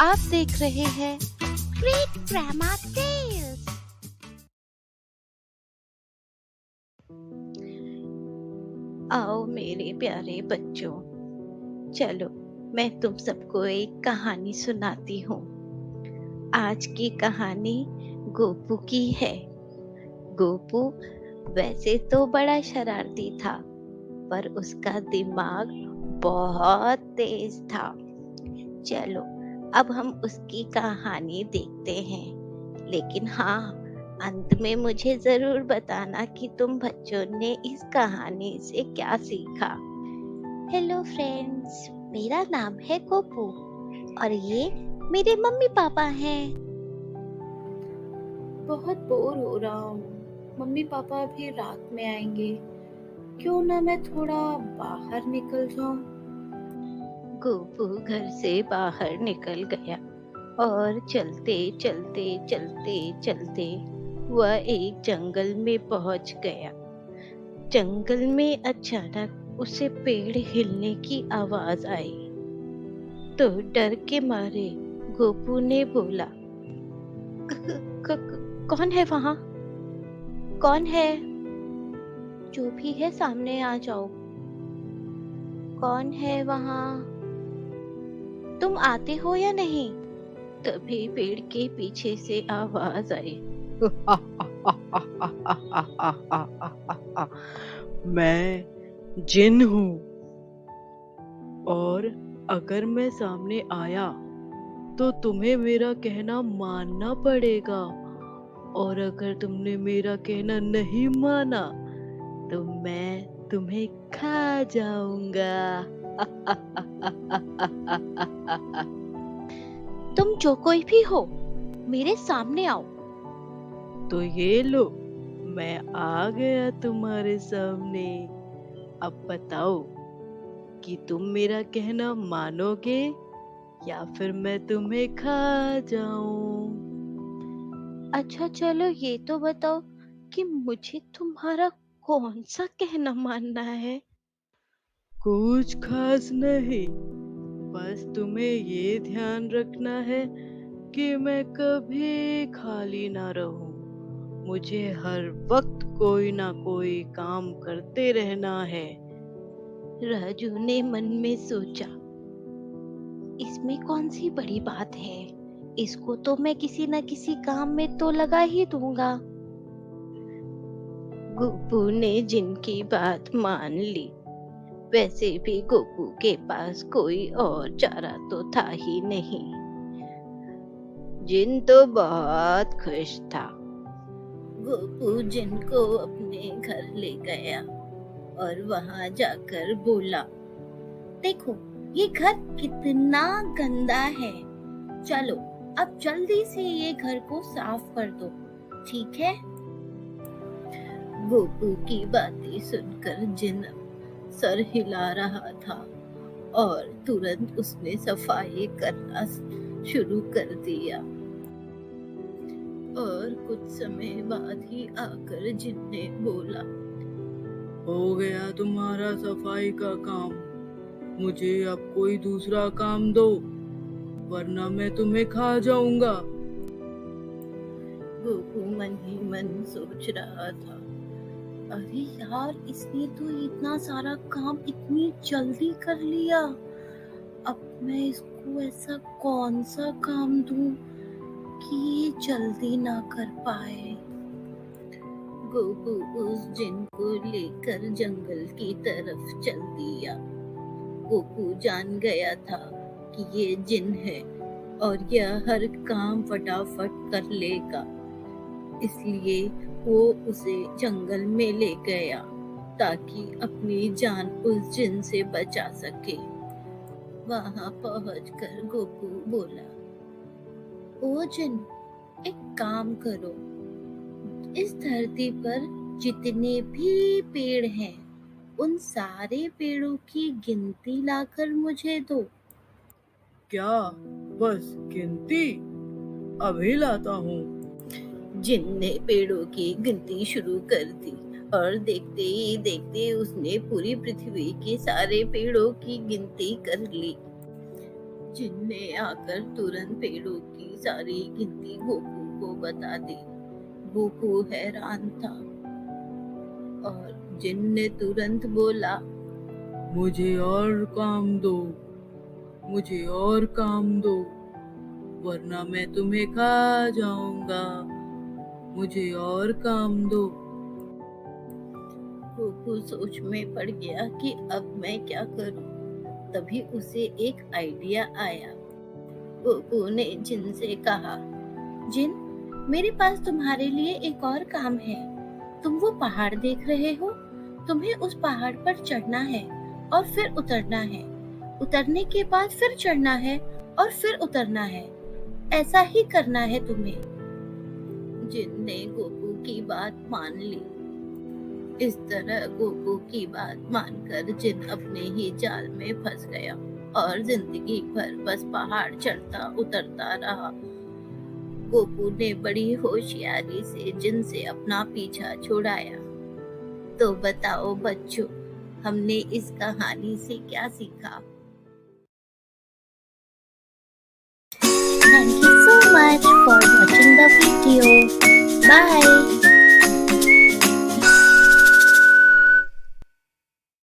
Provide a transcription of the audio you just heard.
आप देख रहे हैं ग्रेट ग्रैमा टेल्स। आओ मेरे प्यारे बच्चों, चलो मैं तुम सबको एक कहानी सुनाती हूँ। आज की कहानी गोपू की है। गोपू वैसे तो बड़ा शरारती था, पर उसका दिमाग बहुत तेज था। चलो अब हम उसकी कहानी देखते हैं, लेकिन हाँ, अंत में मुझे जरूर बताना कि तुम बच्चों ने इस कहानी से क्या सीखा। हेलो फ्रेंड्स, मेरा नाम है गोपू और ये मेरे मम्मी पापा हैं। बहुत बोर हो रहा हूँ। मम्मी पापा अभी रात में आएंगे। क्यों ना मैं थोड़ा बाहर निकल जाऊं। गोपू घर से बाहर निकल गया और चलते चलते चलते चलते वह एक जंगल में पहुंच गया। जंगल में अचानक उसे पेड़ हिलने की आवाज आई, तो डर के मारे गोपू ने बोला, कौन है वहां? कौन है? जो भी है सामने आ जाओ। कौन है वहां? तुम आते हो या नहीं? तभी पेड़ के पीछे से आवाज आई, मैं जिन हूँ, और अगर मैं सामने आया तो तुम्हें मेरा कहना मानना पड़ेगा, और अगर तुमने मेरा कहना नहीं माना तो मैं तुम्हें खा जाऊंगा। तुम जो कोई भी हो, मेरे सामने आओ। तो ये लो, मैं आ गया तुम्हारे सामने। अब बताओ कि तुम मेरा कहना मानोगे या फिर मैं तुम्हें खा जाऊं। अच्छा चलो ये तो बताओ कि मुझे तुम्हारा कौन सा कहना मानना है? कुछ खास नहीं, बस तुम्हें ये ध्यान रखना है कि मैं कभी खाली ना रहूं। मुझे हर वक्त कोई ना कोई काम करते रहना है। राजू ने मन में सोचा, इसमें कौन सी बड़ी बात है, इसको तो मैं किसी न किसी काम में तो लगा ही दूंगा। गोपू ने जिनकी बात मान ली। वैसे भी गोपू के पास कोई और चारा तो था ही नहीं। जिन तो बहुत खुश था। गोपू जिन को अपने घर ले गया और वहां जाकर बोला, देखो ये घर कितना गंदा है, चलो अब जल्दी से ये घर को साफ कर दो, ठीक है? गोपू की बातें सुनकर जिन सर हिला रहा था और तुरंत उसने सफाई करना शुरू कर दिया। और कुछ समय बाद ही आकर जिन ने बोला, हो गया तुम्हारा सफाई का काम, मुझे अब कोई दूसरा काम दो, वरना मैं तुम्हें खा जाऊंगा। गोपू मन ही मन सोच रहा था, अरे यार, इसने तो इतना सारा काम इतनी जल्दी कर लिया, अब मैं इसको ऐसा कौन सा काम दूं कि ये जल्दी ना कर पाए। गोपू उस जिन को लेकर जंगल की तरफ चल दिया। गोपू जान गया था कि ये जिन है और यह हर काम फटाफट कर लेगा, इसलिए वो उसे जंगल में ले गया ताकि अपनी जान उस जिन से बचा सके। वहां पहुंचकर गोपू बोला, ओ जिन, एक काम करो, इस धरती पर जितने भी पेड़ हैं उन सारे पेड़ों की गिनती लाकर मुझे दो। क्या बस गिनती? अभी लाता हूँ। जिन ने पेड़ों की गिनती शुरू कर दी और देखते ही देखते उसने पूरी पृथ्वी के सारे पेड़ों की गिनती कर ली। जिन ने आकर तुरंत पेड़ों की सारी गिनती गोपू को बता दी। गोपू हैरान था और जिन ने तुरंत बोला, मुझे और काम दो, मुझे और काम दो, वरना मैं तुम्हें खा जाऊंगा। मुझे और काम दो। गोपू सोच में पड़ गया कि अब मैं क्या करूं। तभी उसे एक आइडिया आया। गोपू ने जिन से कहा, जिन, मेरे पास तुम्हारे लिए एक और काम है। तुम वो पहाड़ देख रहे हो? तुम्हें उस पहाड़ पर चढ़ना है और फिर उतरना है। उतरने के बाद फिर चढ़ना है और फिर उतरना है। ऐसा ही करना है तुम्हें। जिन ने गोपू की बात मान ली। इस तरह गोपू की बात मानकर जिन अपने ही जाल में फंस गया और जिंदगी भर बस पहाड़ चढ़ता उतरता रहा। गोपू ने बड़ी होशियारी से जिन से अपना पीछा छुड़ाया। तो बताओ बच्चों, हमने इस कहानी से क्या सीखा? Thank you so much for watching the video.